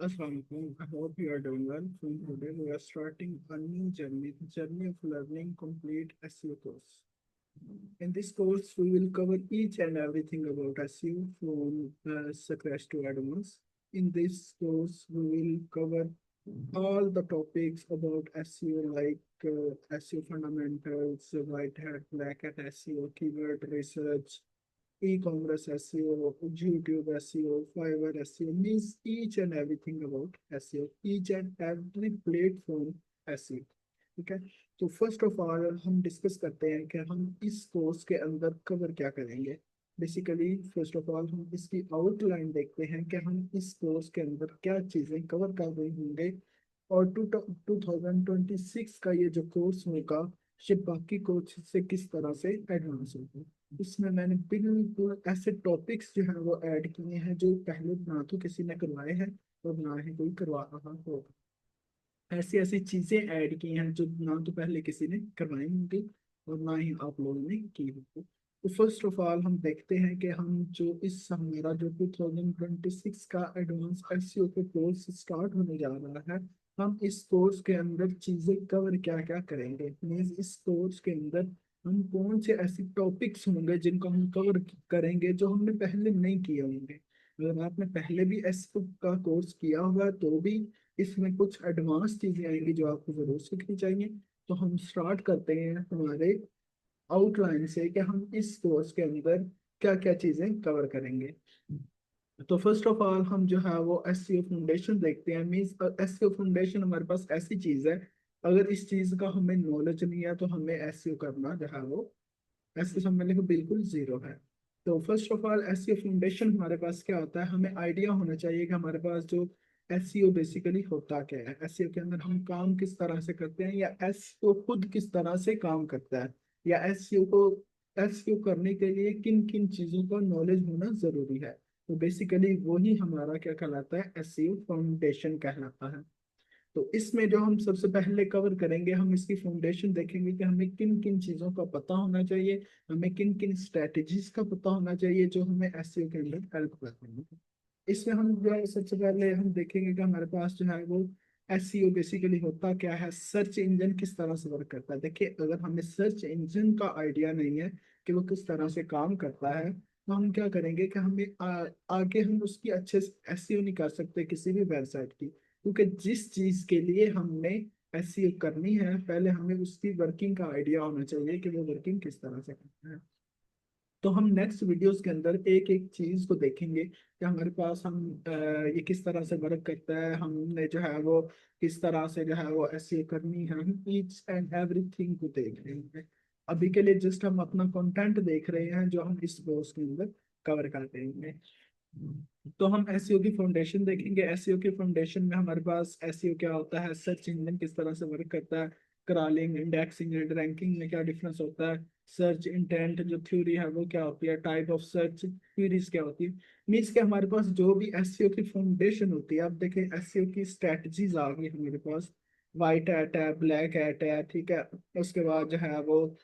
Assalamualaikum. I hope you are doing well. So today we are starting a new journey of learning complete SEO course. In this course, we will cover each and everything about SEO from scratch to advanced. In this course, we will cover all the topics about SEO like SEO fundamentals, white hat, black hat SEO, keyword research, e-commerce SEO, YouTube SEO, Fiverr SEO means each and everything about SEO, each and every platform SEO. ठीक है। तो first of all हम discuss करते हैं कि हम इस course के अंदर कवर क्या करेंगे। बेसिकली फर्स्ट ऑफ ऑल हम इसकी आउटलाइन देखते हैं कि हम इस कोर्स के अंदर क्या चीज़ें कवर कर रहे होंगे और 2026 का ये जो कोर्स होगा ये बाकी कोर्स से किस तरह से एडवांस होगा। इसमें मैंने बिल्कुल ऐसे टॉपिक्स जो है वो ऐड किए हैं जो पहले ना तो किसी ने करवाए हैं और ना ही कोई करवा रहा होगा। ऐसी ऐसी चीजें ऐड की हैं जो ना तो पहले किसी ने करवाई होंगी और ना ही आप लोगों ने की होगी। तो फर्स्ट ऑफ ऑल हम देखते हैं कि हम जो इस हमारा जो 2026 का एडवांस एसईओ के कोर्स स्टार्ट होने जा रहा है, हम इस कोर्स के अंदर चीजें कवर क्या क्या करेंगे। मीन्स इस कोर्स के अंदर हम कौन से ऐसे टॉपिक्स होंगे जिनको हम कवर करेंगे जो हमने पहले नहीं किए होंगे। अगर आपने पहले भी एसईओ का कोर्स किया हुआ है तो भी इसमें कुछ एडवांस चीजें आएंगी जो आपको जरूर सीखनी चाहिए। तो हम स्टार्ट करते हैं हमारे आउटलाइन से कि हम इस कोर्स के अंदर क्या क्या चीजें कवर करेंगे। तो फर्स्ट ऑफ ऑल हम जो है वो एसईओ फाउंडेशन देखते हैं। मींस एसईओ फाउंडेशन हमारे पास ऐसी चीज है, अगर इस चीज का हमें नॉलेज नहीं है तो हमें एसईओ करना जो है वो ऐसे समझने को बिल्कुल जीरो है। तो first of all SEO foundation हमारे पास क्या होता है, हमें आइडिया होना चाहिए कि हमारे पास जो एसईओ बेसिकली होता क्या है, एसईओ के अंदर हम काम किस तरह से करते हैं या एसईओ खुद किस तरह से काम करता है, या एसईओ करने के लिए किन किन चीजों का नॉलेज होना जरूरी है। तो बेसिकली वही हमारा क्या कहलाता है, एसईओ फाउंडेशन कहलाता है। तो इसमें जो हम सबसे पहले कवर करेंगे, हम इसकी फाउंडेशन देखेंगे कि हमें किन किन चीज़ों का पता होना चाहिए, हमें किन किन स्ट्रेटजीज का पता होना चाहिए जो हमें एसईओ के अंदर हेल्प करते हैं। इसमें हम जो है सबसे पहले हम देखेंगे कि हमारे पास जो है वो एसईओ बेसिकली होता क्या है, सर्च इंजन किस तरह से वर्क करता है। देखिए, अगर हमें सर्च इंजन का आइडिया नहीं है कि वो किस तरह से काम करता है, तो हम क्या करेंगे कि हमें आगे हम उसकी अच्छे से एसईओ नहीं कर सकते किसी भी वेबसाइट की। क्योंकि जिस चीज के लिए हमने एसईओ करनी है, पहले हमें उसकी वर्किंग का आइडिया होना चाहिए कि वो वर्किंग किस तरह से करना है। तो हम नेक्स्ट वीडियोस के अंदर एक एक चीज को देखेंगे कि हमारे पास हम ये किस तरह से वर्क करता है, हमने जो है वो किस तरह से जो है वो एसईओ करनी है, हम ईच एंड एवरीथिंग को देख रहे हैं। अभी के लिए जस्ट हम अपना कंटेंट देख रहे हैं जो हम इस कोर्स के अंदर कवर कर देंगे। तो हम एसईओ की फाउंडेशन देखेंगे। एसईओ की फाउंडेशन में हमारे पास एसईओ क्या होता है, सर्च इंजन किस तरह से वर्क करता है, क्रॉलिंग, इंडेक्सिंग एंड रैंकिंग में क्या डिफरेंस होता है, सर्च इंटेंट जो थ्योरी है वो क्या होती है, टाइप ऑफ सर्च क्वेरीज क्या होती है। मीन्स के हमारे पास जो भी एसईओ की फाउंडेशन होती है, अब देखें एसईओ की स्ट्रेटजीज आ गई हमारे पास। वाइट हैट है, ब्लैक हैट है, ठीक है। उसके बाद जो है वो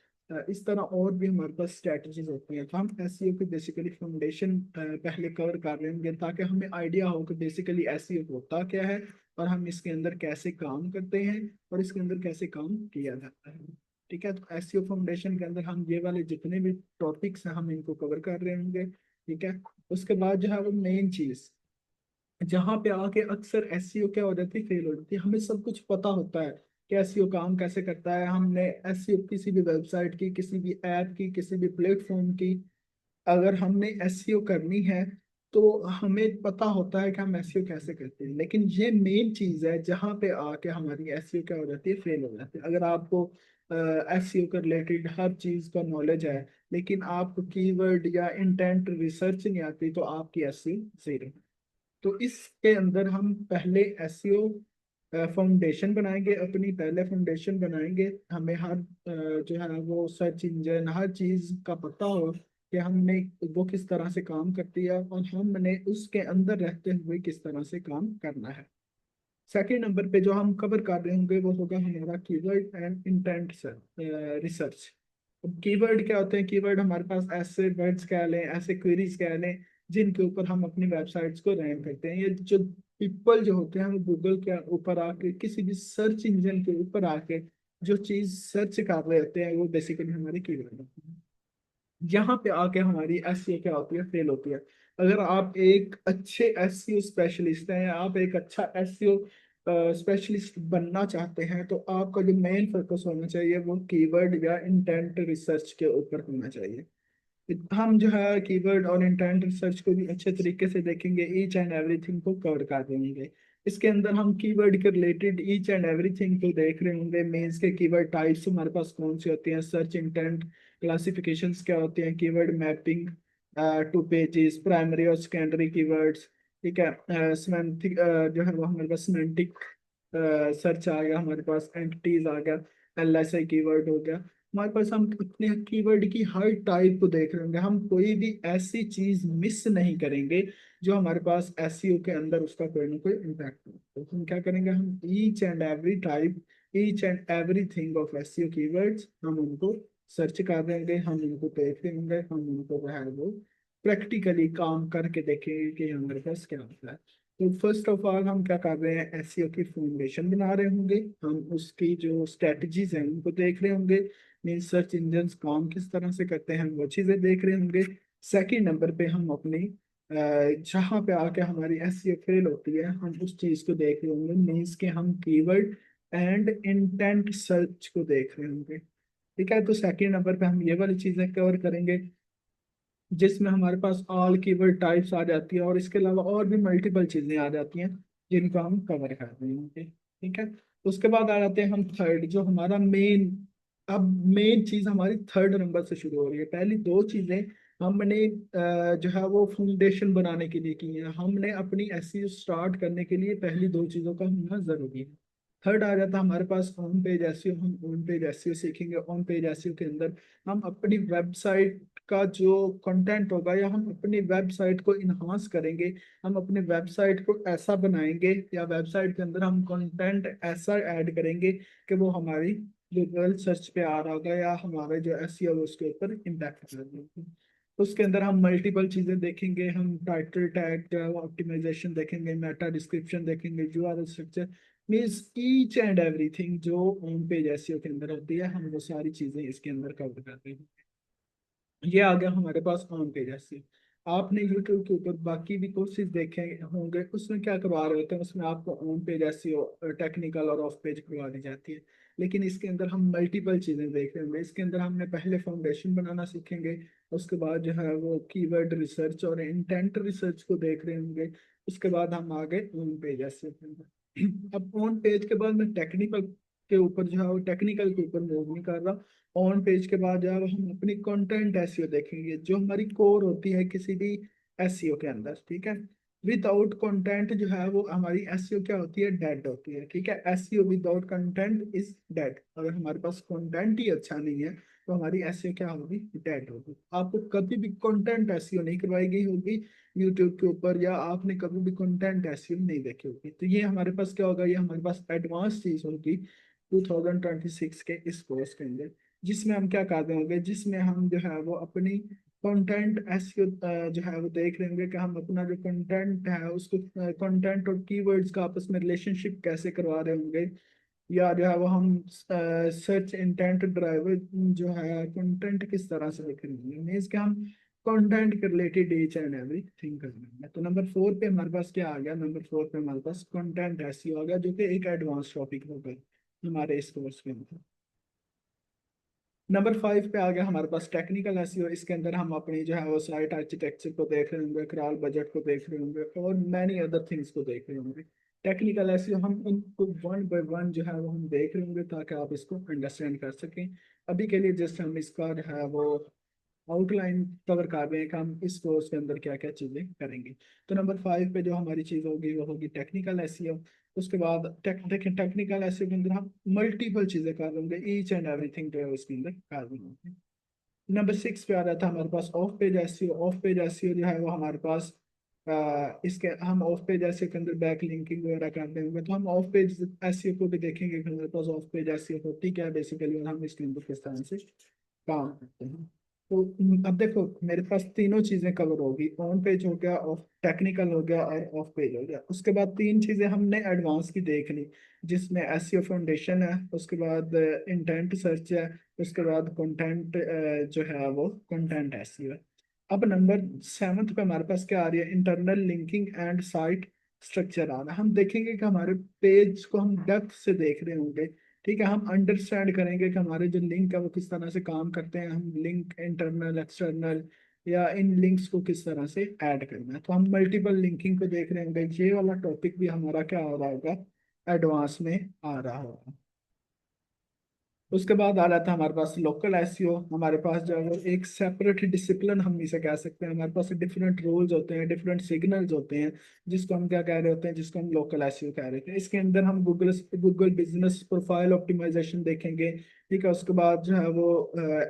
इस तरह और भी हमारे पास स्ट्रेटजीज होती हैं। तो हम एसईओ की बेसिकली फाउंडेशन पहले कवर कर रहे होंगे ताकि हमें आइडिया हो कि बेसिकली एसईओ होता क्या है और हम इसके अंदर कैसे काम करते हैं और इसके अंदर कैसे काम किया जाता है। ठीक है। तो एसईओ फाउंडेशन के अंदर हम ये वाले जितने भी टॉपिक्स हैं हम इनको कवर कर रहे होंगे। ठीक है। उसके बाद जो है वो मेन चीज जहाँ पे आके अक्सर एसईओ क्या हो जाती है, फेल हो जाती है। हमें सब कुछ पता होता है कि एसईओ काम कैसे करता है, हमने एसईओ किसी भी वेबसाइट की, किसी भी ऐप की, किसी भी प्लेटफॉर्म की अगर हमने एसईओ करनी है तो हमें पता होता है कि हम एसईओ कैसे करते हैं। लेकिन ये मेन चीज है जहाँ पे आके हमारी एसईओ क्या हो जाती है, फेल हो जाती है। अगर आपको एसईओ के रिलेटेड हर चीज का नॉलेज है लेकिन आपको कीवर्ड या इंटेंट रिसर्च नहीं आती तो आपकी एसईओ जीरो। तो इसके अंदर हम पहले एसईओ फाउंडेशन बनाएंगे, अपनी पहले फाउंडेशन बनाएंगे। हमें हर जो है वो सर्च इंजन हर चीज का पता हो कि हमने वो किस तरह से काम करती है और हमने उसके अंदर रहते हुए किस तरह से काम करना है। सेकेंड नंबर पे जो हम कवर कर रहे होंगे वो होगा हमारा कीवर्ड एंड इंटेंट रिसर्च। अब कीवर्ड क्या होते हैं, कीवर्ड हमारे पास ऐसे वर्ड्स कह लें, ऐसे क्वेरीज कह लें जिनके ऊपर हम अपनी वेबसाइट्स को रैंक करते हैं। ये जो पीपल जो होते हैं वो गूगल के ऊपर आके किसी भी सर्च इंजन के ऊपर आके जो चीज सर्च कर रहे होते हैं वो बेसिकली हमारी कीवर्ड होती है। यहाँ पे आके हमारी एसईओ क्या होती है, फेल होती है। अगर आप एक अच्छे एसईओ स्पेशलिस्ट हैं या आप एक अच्छा एसईओ स्पेशलिस्ट बनना चाहते हैं तो आपका जो मेन फोकस होना चाहिए वो कीवर्ड या इंटेंट रिसर्च के ऊपर होना चाहिए। हम जो है कीवर्ड और इंटेंट रिसर्च को भी अच्छे तरीके से देखेंगे, ईच एंड एवरीथिंग को कवर कर देंगे। इसके अंदर हम कीवर्ड के रिलेटेड ईच एंड एवरीथिंग को देख रहे होंगे। मेंस के कीवर्ड टाइप्स हमारे पास कौन सी होती हैं, सर्च इंटेंट क्लासिफिकेशंस क्या होती हैं, keyword mapping two pages, primary और सेकेंडरी कीवर्ड्स। ठीक है, सेमेंटिक जो है वो हमारे पास सेमेंटिक सर्च आ गया, हमारे पास एंटिटीज आ गया, एलएसआई कीवर्ड हो गया। हमारे पास हम अपने कीवर्ड की हर टाइप को देख रहे होंगे, हम कोई भी ऐसी चीज मिस नहीं करेंगे जो हमारे पास एसईओ के अंदर उसका कोई ना कोई इम्पैक्ट हो। तो हम क्या करेंगे, हम each and every type, each and everything of SEO keywords हम उनको सर्च कर देंगे, हम उनको देख लेंगे, हम उनको जो है वो प्रैक्टिकली काम करके देखेंगे कि हमारे पास क्या होता है। तो फर्स्ट ऑफ ऑल हम क्या कर रहे हैं, एसईओ की फाउंडेशन बना रहे होंगे, हम उसकी जो स्ट्रेटजीज हैं उनको देख रहे होंगे, मीन सर्च इंजन काम किस तरह से करते हैं वो चीजें देख रहे होंगे। सेकंड नंबर पे हम अपनी जहाँ पे आके हमारी एसईओ फेल होती है हम उस चीज को देख रहे होंगे, मीन्स के हम कीवर्ड एंड इंटेंट सर्च को देख रहे होंगे। ठीक है, तो सेकंड नंबर पे हम ये वाली चीजें कवर करेंगे जिसमें हमारे पास ऑल कीवर्ड टाइप्स आ जाती है और इसके अलावा और भी मल्टीपल चीजें आ जाती हैं जिनको हम कवर कर रहे होंगे। ठीक है, उसके बाद आ जाते हैं हम थर्ड, जो हमारा मेन, अब मेन चीज हमारी थर्ड नंबर से शुरू हो रही है। पहली दो चीजें हमने जो है वो फाउंडेशन बनाने के लिए की है, हमने अपनी एसईओ स्टार्ट करने के लिए पहली दो चीजों का होना जरूरी है। थर्ड आ जाता है हमारे पास ऑन पेज एसईओ। हम ऑन पेज एसईओ सीखेंगे। ऑन पेज एसईओ के अंदर हम अपनी वेबसाइट का जो कंटेंट होगा या हम अपनी वेबसाइट को इन्हांस करेंगे, हम अपने वेबसाइट को ऐसा बनाएंगे या वेबसाइट के अंदर हम कंटेंट ऐसा ऐड करेंगे कि वो हमारी गूगल सर्च पे आ रहा होगा या हमारे जो एसईओ उसके ऊपर इम्पैक्ट करेगा। उसके अंदर हम मल्टीपल चीजें देखेंगे, हम टाइटल टैग जो है वो ऑप्टिमाइजेशन देखेंगे, मेटा डिस्क्रिप्शन देखेंगे, URL structure, means each and everything जो होम पेज एसईओ के अंदर होती है हम वो सारी चीजें इसके अंदर कवर करते हैं। ये आ गया हमारे पास ऑन पेज एसईओ। आपने यूट्यूब के ऊपर बाकी भी कोर्सेज देखे होंगे, उसमें क्या करवा रहे होते हैं, उसमें आपको ऑन पेज एसईओ टेक्निकल और ऑफ पेज करवा दी जाती है। लेकिन इसके अंदर हम मल्टीपल चीजें देख रहे होंगे। इसके अंदर हमने पहले फाउंडेशन बनाना सीखेंगे, उसके बाद जो है वो कीवर्ड रिसर्च और इंटेंट रिसर्च को देख रहे होंगे। उसके बाद हम आ गए ऑन पेज एसईओ के अंदर। अब ऑन पेज के बाद मैं टेक्निकल के ऊपर जो है वो टेक्निकल के ऊपर मूव नहीं कर रहा। ऑन पेज के बाद जब हम अपनी कंटेंट एसईओ देखेंगे जो हमारी कोर होती है किसी भी एसईओ के अंदर। ठीक है, विदाउट कंटेंट जो है वो हमारी एसईओ क्या होती है, डेड होती है। ठीक है, SEO without content is dead. अगर हमारे पास कंटेंट ही अच्छा नहीं है तो हमारी एसईओ क्या होगी, डेड होगी। आपको कभी भी कंटेंट एसईओ नहीं करवाई गई होगी यूट्यूब के ऊपर, या आपने कभी भी कंटेंट एसईओ नहीं देखी होगी। तो ये हमारे पास क्या होगा, ये हमारे पास एडवांस चीज होगी 2026 के इस कोर्स के अंदर, जिसमें हम क्या कर रहे होंगे, जिसमें हम जो है वो अपनी कंटेंट एसईओ जो है वो देख रहे होंगे कि हम अपना जो कंटेंट है उसको कंटेंट और कीवर्ड्स का आपस में रिलेशनशिप कैसे करवा रहे होंगे, या जो है वो हम सर्च इंटेंट ड्राइवर जो है कंटेंट किस तरह से लिख रहे होंगे, मीन्स कि हम कंटेंट के related each and every thing कर रहे हैं। तो नंबर 4 पे हमारे पास क्या आ गया, नंबर 4 पे हमारे पास कंटेंट एसईओ आ गया, जो कि एक एडवांस टॉपिक होगा हमारे इस कोर्स के अंदर। नंबर 5 पे आ गया हमारे पास टेक्निकल एसईओ। इसके अंदर हम अपनी जो है वो साइट आर्किटेक्चर को देख रहे होंगे, क्रॉल बजट को देख रहे होंगे और मैनी अदर थिंग्स को देख रहे होंगे। टेक्निकल एसईओ हम इनको वन बाय वन जो है वो हम देख रहे होंगे ताकि आप इसको अंडरस्टैंड कर सकें। अभी के लिए जस्ट हम इसका जो है वो आउटलाइन कवर कर रहे हैं कि हम इस कोर्स के अंदर क्या क्या चीजें करेंगे। तो नंबर 5 पे जो हमारी चीज होगी वो होगी टेक्निकल एसईओ। उसके बाद देखिए टेक्निकल एसईओ के अंदर हम मल्टीपल चीजें कर लेंगे, ईच एंड एवरीथिंग जो है उसके अंदर कर लेंगे। नंबर 6 पे आ रहा था हमारे पास off page SEO. Off page SEO जो है वो हमारे पास इसके हम ऑफ पेज एसईओ के अंदर बैक लिंकिंग वगैरह करते होंगे, तो हम ऑफ पेज एसईओ को भी देखेंगे कि हमारे पास ऑफ पेज एसईओ होती क्या है बेसिकली और हम इसके अंदर किस तरह से काम करते हैं। तो अब देखो मेरे पास तीनों चीजें कवर होगी, ऑन पेज हो गया, ऑफ टेक्निकल हो गया और ऑफ पेज हो गया। उसके बाद तीन चीजें हमने एडवांस की देख ली, जिसमें एसईओ फाउंडेशन है, उसके बाद इंटेंट सर्च है, उसके बाद कंटेंट जो है वो कंटेंट एसईओ है। अब नंबर 7 पे हमारे पास क्या आ रही है, internal linking and site structure आ रहा है। हम देखेंगे कि हमारे पेज को हम डेप्थ से देख रहे होंगे, ठीक है। हम अंडरस्टैंड करेंगे कि हमारे जो लिंक है वो किस तरह से काम करते हैं, हम लिंक इंटरनल एक्सटर्नल या इन लिंक्स को किस तरह से ऐड करना है। तो हम मल्टीपल लिंकिंग को देख रहे होंगे, ये वाला टॉपिक भी हमारा क्या हो रहा होगा, एडवांस में आ रहा होगा। उसके बाद आ रहा था हमारे पास लोकल एसईओ। हमारे पास जो है वो एक सेपरेट डिसिप्लिन हम इसे कह सकते हैं। हमारे पास डिफरेंट रूल्स होते हैं, डिफरेंट सिग्नल्स होते हैं, जिसको हम क्या कह रहे होते हैं, जिसको हम लोकल एसईओ कह रहे थे। इसके अंदर हम Google Google business profile optimisation देखेंगे, ठीक है। उसके बाद जो है वो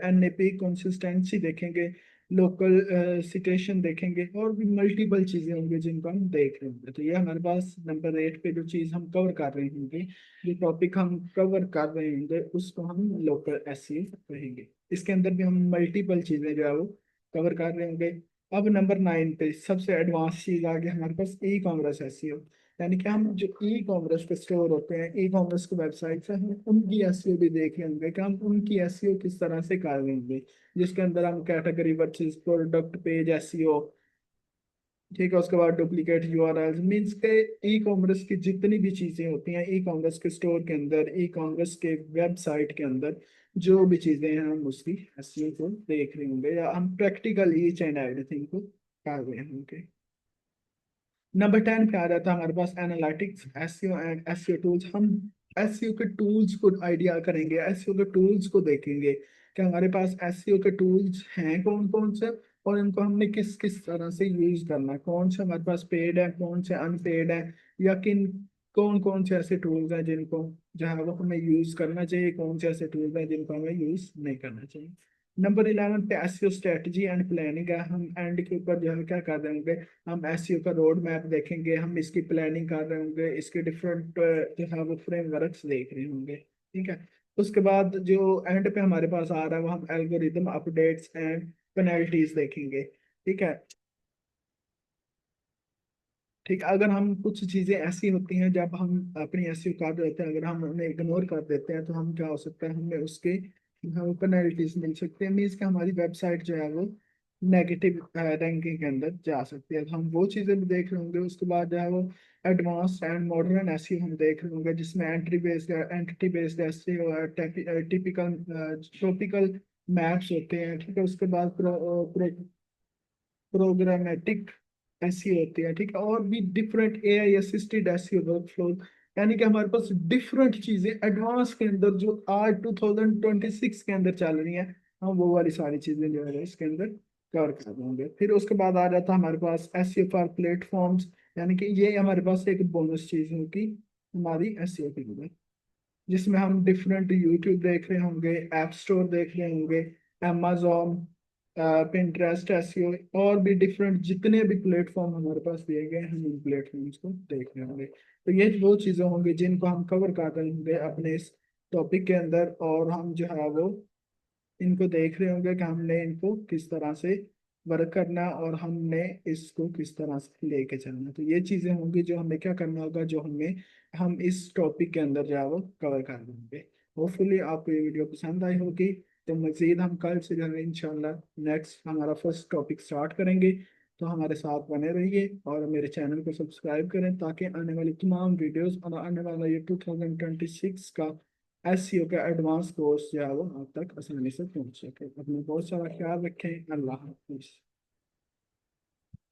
एनएपी कंसिस्टेंसी देखेंगे, लोकल सिटेशन देखेंगे, और भी मल्टीपल चीजें होंगी जिनको हम देख रहे होंगे। तो ये हमारे पास नंबर 8 पे जो चीज हम कवर कर रहे होंगे, जो टॉपिक हम कवर कर रहे होंगे, उसको हम लोकल एसईओ कहेंगे। इसके अंदर भी हम मल्टीपल चीजें जो है वो कवर कर रहे होंगे। अब नंबर 9 पे सबसे एडवांस चीज आ गई हमारे पास, ई कॉमर्स एसईओ। यानी कि हम जो ई कॉमर्स के स्टोर होते हैं, ई कॉमर्स के वेबसाइट से, हम उनकी एसईओ भी देख रहे होंगे कि हम उनकी एसईओ किस तरह से कर रहे होंगे, जिसके अंदर हम category versus product page SEO, ठीक है। उसके बाद डुप्लीकेट यूआरएल, मीन्स के ई कॉमर्स की जितनी भी चीजें होती हैं, ई कॉमर्स के स्टोर के अंदर, ई कॉमर्स के वेबसाइट के अंदर जो भी चीजें हैं, हम उसकी एसईओ को देख रहे होंगे, या हम प्रैक्टिकल ईच एंड एवरीथिंग को कर रहे होंगे। नंबर 10 पे आ रहा था हमारे पास analytics, SEO and SEO tools. हम एसईओ के टूल्स को आइडिया करेंगे, एसईओ के टूल्स को देखेंगे कि हमारे पास एसईओ के टूल्स हैं कौन कौन से, और इनको हमने किस किस तरह से यूज करना है, कौन से हमारे पास पेड है, कौन से अनपेड है, या किन कौन कौन से ऐसे टूल्स हैं जिनको जो है वो हमें यूज करना चाहिए, कौन से ऐसे टूल्स हैं जिनको हमें यूज नहीं करना चाहिए। नंबर 11 पे एसईओ स्ट्रेटजी एंड प्लानिंग है। हम एंड के ऊपर जो है क्या कर रहे होंगे, हम एसईओ का रोड मैप देखेंगे, हम इसकी प्लानिंग कर रहे होंगे, इसके डिफरेंट जो है वो फ्रेमवर्क्स देख रहे होंगे, ठीक है। उसके बाद जो एंड पे हमारे पास आ रहा है वो हम एल्गोरिदम अपडेट्स एंड पेनल्टीज देखेंगे, ठीक है। ठीक, अगर हम कुछ चीजें ऐसी होती हैं जब हम अपनी एसईओ कर देते हैं, अगर हम उन्हें इग्नोर कर देते हैं, तो हम क्या हो सकता है, हमें उसके पेनल्टीज मिल सकते हैं, मीन्स कि हमारी वेबसाइट जो है वो नेगेटिव रैंकिंग के अंदर जा सकती है। तो हम वो चीजें भी देख रहे होंगे। उसके बाद जो है वो एडवांस एंड मॉडर्न एसईओ हम देख रहे होंगे, जिसमें एंटिटी बेस्ड एसईओ है, टिपिकल टॉपिकल मैप्स होते हैं, ठीक है। उसके बाद प्रोग्रामेटिक ऐसी होती है, ठीक है, और भी डिफरेंट एआई असिस्टेड ऐसी वर्कफ्लो। यानी कि हमारे पास डिफरेंट चीजें एडवांस के अंदर जो आज 2026 के अंदर चल रही हैं, हम वो वाली सारी चीजें जो है इसके अंदर कवर कर देंगे। फिर उसके बाद आ जाता है हमारे पास एसईओ फॉर प्लेटफॉर्म्स। यानी कि ये हमारे पास एक बोनस चीज होगी हमारी एसईओ के लिए, जिसमें हम डिफरेंट यूट्यूब देख रहे होंगे, ऐप स्टोर देख रहे होंगे, amazon, पिंटरेस्ट एसईओ, और भी डिफरेंट जितने भी प्लेटफॉर्म हमारे पास दिए गए हैं, हम इन प्लेटफॉर्म्स को देख रहे होंगे। तो ये वो चीज़ें होंगी जिनको हम कवर कर रहे होंगे अपने इस टॉपिक के अंदर, और हम जो है वो इनको देख रहे होंगे कि हमने इनको किस तरह से वर्क करना है, और हमने इसको किस तरह से लेके चलना है। तो ये चीजें होंगी जो हमें क्या करना होगा, जो हमें हम इस टॉपिक के अंदर जो है वो कवर कर लेंगे। होपफुली आपको ये वीडियो पसंद आई होगी। तो मजीद हम कल से जो है इंशाल्लाह नेक्स्ट हमारा फर्स्ट टॉपिक स्टार्ट करेंगे। तो हमारे साथ बने रहिए और मेरे चैनल को सब्सक्राइब करें, ताकि आने वाली तमाम वीडियोस और आने वाला ये 2026 का एसईओ का एडवांस कोर्स जो है वो आप तक आसानी से पहुंच सके। अपना बहुत सारा ख्याल रखें। अल्लाह हाफिज।